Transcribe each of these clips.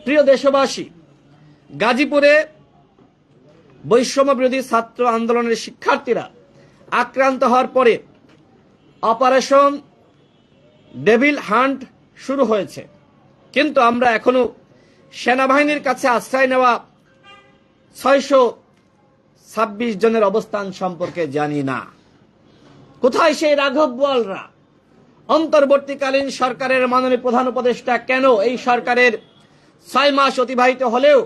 প্রিয় দেশবাসী, গাজীপুরে বৈষম্য বিরোধী ছাত্র আন্দোলনের শিক্ষার্থীরা আক্রান্ত হওয়ার পরে অপারেশন ডেভিল হান্ট শুরু হয়েছে, কিন্তু আমরা এখনো সেনাবাহিনীর কাছে আশ্রয় নেওয়া 626 জনের অবস্থান সম্পর্কে জানি না। কোথায় সেই রাঘব বোয়ালরা? অন্তর্বর্তীকালীন সরকারের মাননীয় প্রধান উপদেষ্টা কেন এই সরকারের 6 মাস অতিবাহিত হলেও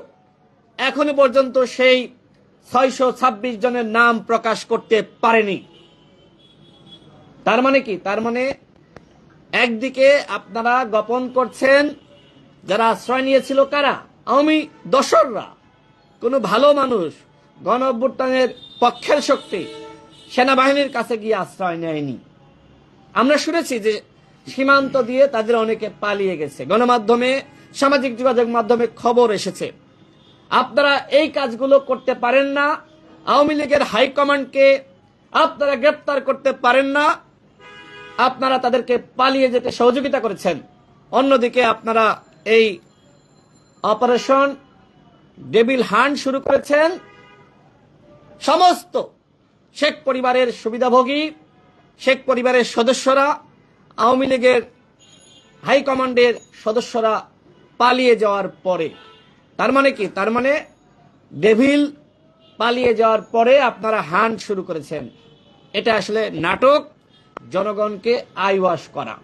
এখনো পর্যন্ত সেই 626 জনের নাম প্রকাশ করতে পারেনি? তার মানে কি? তার মানে একদিকে আপনারা গোপন করছেন যারা আশ্রয় নিয়েছিল কারা? আওয়ামী দোসররা, কোনো ভালো মানুষ, গণ অভ্যুত্থানের পক্ষের শক্তি সেনাবাহিনীর কাছে গিয়ে আশ্রয় নেয়নি। আমরা শুনেছি যে সীমান্ত দিয়ে তাদের অনেকে পালিয়ে গেছে, গণমাধ্যমে, সামাজিক যোগাযোগ মাধ্যমে খবর এসেছে। আপনারা এই কাজগুলো করতে পারেন না, আওয়ামী লীগের হাইকমান্ডকে আপনারা গ্রেপ্তার করতে পারেন না, আপনারা তাদেরকে পালিয়ে যেতে সহযোগিতা করেছেন। অন্যদিকে আপনারা এই অপারেশন ডেভিল হান্ট শুরু করেছেন। সমস্ত শেখ পরিবারের সুবিধাভোগী, শেখ পরিবারের সদস্যরা, আওয়ামী লীগের হাইকমান্ডের সদস্যরা পালিয়ে যাওয়ার পরে, তার মানে কি? তার মানে ডেভিল পালিয়ে যাওয়ার পরে আপনারা হান্ট শুরু করেছেন। এটা আসলে নাটক, জনগণকে আইওয়াশ করা।